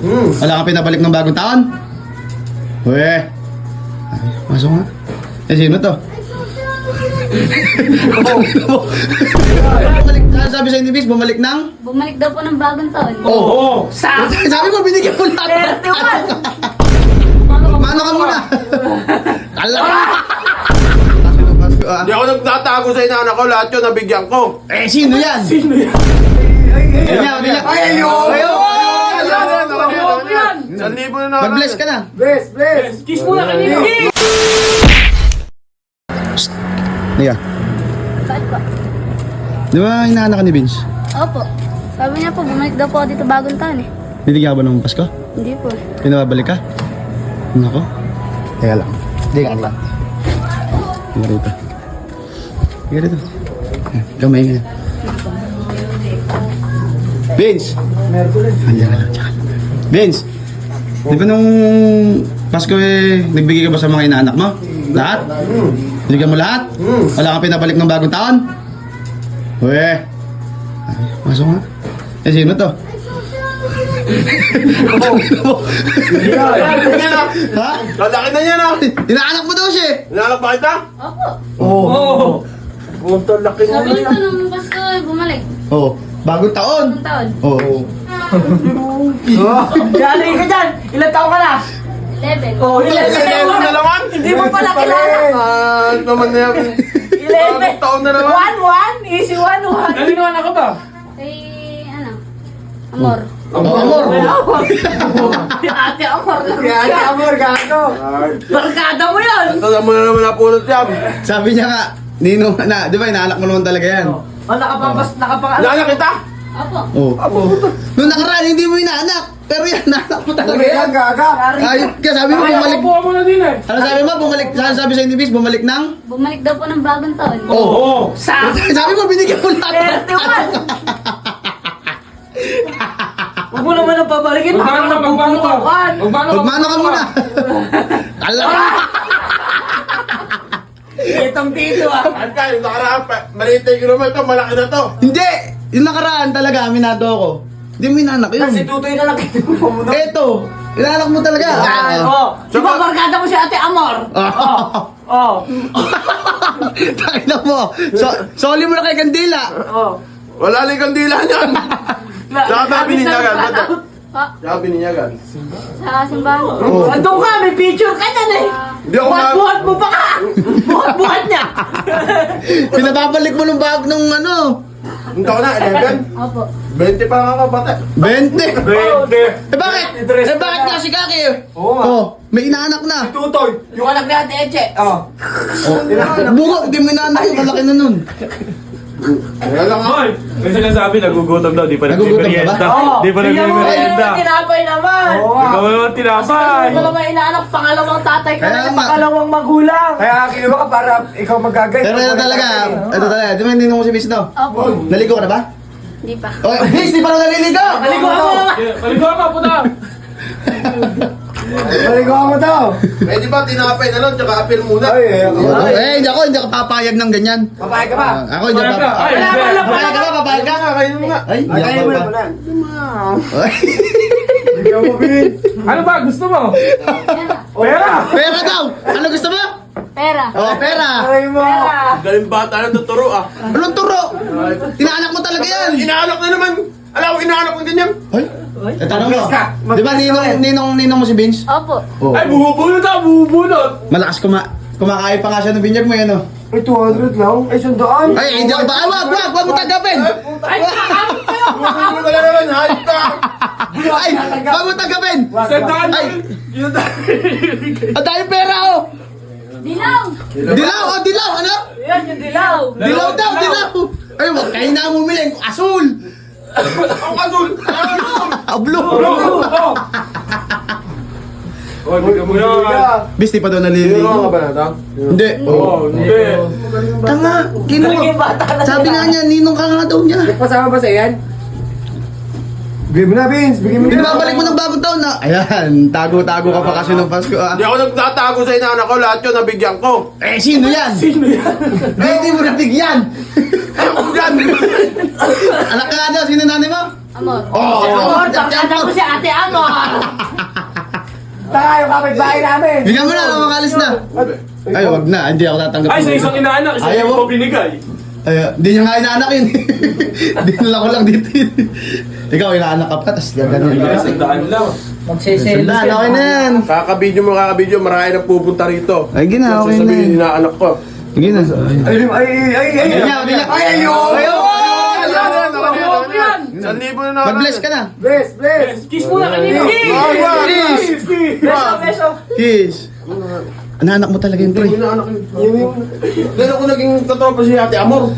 Wala kang pinabalik ng bagong taon? Uwe. Masok nga. Eh, sino to? Bumalik, sabi sa inibis, bumalik ng? Bumalik daw po ng bagong taon. Oo. Sabi mo, binigyan mo lahat. 31! Mano ka muna. Alam ka. Hindi ako nagtatago sa inaanak ko, lahat yun nabigyan ko. Eh, sino yan? Sino yan? Ganyan. Isang libo na naman. Mag-bless ka na. Bless! Kiss mo na kanina. Liga. Bakit po? Di ba inaanak ka ni Vince? Opo. Sabi niya po, bumalik daw po ako dito bagong taon eh. Binigyan ka ba ng Pasko? Hindi po. Pinababalik ka? Nako. Teka lang. Hindi ka lang. Higa rito. Higa rito. Kamay nga. Vince! Andiyan ka lang. Tsaka. Vince! Di ba nung Pasko eh, nagbigay ka ba sa mga inaanak mo? Lahat? Binigyan mo lahat? Wala kang pinabalik ng bagong taon? Uwe. Masok nga. Eh, sino to? Ha? Lalaki na yan ah. Inaanak mo daw siya eh. Inaanak ba kita? Opo. Oo. Punta laki mo Sabi niya po nung Pasko eh, bumalik. Oh, bagong taon. Bagong taon. Oh. Galing ka dyan. Ilan taon ka na? 11. Oh, 11 11 na naman. Hindi mo pala kilala. Naman na yan. 11. Taon na naman. 1-1. Easy 1-1. Galing naman ako ba? Kay, ano? Amor. Amor. Ate Amor lang. Kaya amor, gago! Barkada mo yun. Ito naman na naman napulot yan. Sabi niya nga, Ninong, di ba inaanak mo naman talaga yan? Oh, nakapang Inaanak kita? Opo. Oh. Nung nakaraan, hindi mo inaanak. Pero yan, inaanak mo talaga yan. Gaga! Ayun ka, sabi mo bumalik. Buha mo na din eh. Ano sabi mo, bumalik, sabi sa inibis, bumalik ng? Bumalik daw po ng bagong taon. Oo. Sabi mo, binigyan mo lahat. 31. Huwag mo naman ang pabalikin. Baka nagpuputukan. Magmano ka muna. Alam ka. Itong tito ah. Ang kayo, nakaraan pa. Maliit na yung naman ito, malaki na to. Hindi. Yung nakaraan talaga, aminado ako. Hindi mo inaanak yun. Si Tutoy na lang kinuha mo na. Eto, inaanak mo talaga. Oh, di ba barkada mo si Ate Amor? Oh. Takina mo. Soli mo na kay Kandila. Oh. Wala lang kang dila niyan. Saka ba bininyagan? Pa, Saka bininyagan. sa simbahan. Andun ka, may picture ka dyan eh. Hindi ako na... Buhat mo pa ka. Buhat niya. Pinababalik mo ng bag nung ano. Ang taon na, 11? Opo. 20 pa nga kabata. 20. Eh bakit? Bakit nga si Kaki? Oh, may inaanak na. Tutoy. Yung anak ni Ate Eche. Oh. Bungo, hindi mo inaanak yung malaki na nun. Kaya lang ako. Hoy! May sinasabi, nagugutom daw, di pa Nagugutom ka ba? nagmimerienda. Oh. Di pa nagmimerienda. Tinapay naman. Ikaw naman tinapay. Ikaw naman inaanak, pangalawang tatay ka Kaya na, nga. pangalawang magulang. Kaya kinuha ka para ikaw magagay. Pero ito talaga, di ba ninong mo si Bis, no? Opo. Naligo ka na ba? Hindi pa. Oh, Bis, di pa rin naliligo! Naligo ako naman. Maligo ka, puta! Naligaw mo daw! Pwede ba tinapay na lang, tsaka apil muna? Hindi ako papayag ng ganyan. Papayag ka ba? Ako hindi ako papayag. Ay, Papayag ka ba? Papayag ka? Kain mo nga. Ay, hindi Kaya ako mo na papayag. muna. Ay, Ikaw mo, Bin! Ano ba? Gusto mo? Pera! pera daw! Ano gusto mo? Pera. Oh, pera! Aray mo! Galing bata na tuturo ah. Anong turo? Inaanak mo talaga yan! Inaanak na naman. Alam ko, inaanak ng ganyan. Ay, tanong mo. Di ba ninong mo si Vince? Opo. Oh. Ay, bubunot ah! Bubunot! Malakas kumakain pa nga siya ng binyag mo yan, oh. Ay, 200 lang? Ay, sandaan! Ay, hindi ako ba? Wag mo tagapin! Ay, kakapit kayo. Ano ka na naman, hype ka. Ay, wag mo tagapin! Sandaan! Ay, ang dahil pera, oh! Dilaw. Dilaw, oh, dilaw, ano? Yan, yung dilaw. Dilaw daw, dilaw! Ay, wag kayo na bumili, asul! Ang azul. Blue! Oh! Hoy, bigyan mo yan! Bis, di pa daw Hindi naliligo. ka ba na ito? Hindi. Oh, hindi! Tanga, Naging bata na Sabi sila. nga niya, ninong ka nga daw niya. Pasama ba sa yan? Bigyan mo na, Vince! Bigyan mo na! Pinabalik mo ng bagong taon na. Ayan, tago-tago ka pa kasi ng Pasko, ah. Hindi ako nagtatago sa inaanak ko, lahat yun nabigyan ko. Eh, sino yan? Sino yan? Eh, hindi mo nabigyan. Ayoko yan. Anak ka nga daw, sino nanay mo? Amor. Amor, barkada mo si Ate Amor. Taka yung kapitbahay namin. Bigyan mo na, makalis na. Ay, wag na. Hindi ako tatanggap. Ay, sa isang inaanak, isa Ayaw yung mo? ko binigay. Ay, di niya nga inaanak yun. Dinala ko lang dito yun. Ikaw, inaanak ka pa, tapos gano'n. Sandaan lang. Sandaan, okay na yan. Kakabidyo, marami na pupunta rito. Ay, gina, okay na Sasabihin, yan. inaanak ko. Sige na. San libo na Mag-bless ka na. Bless, bless. Kiss muna kanina. Kiss! Beso. Kiss! Anak mo talaga yun, pre. Inaanak ko. Ganun ko naging totoo pa si Ate Amor.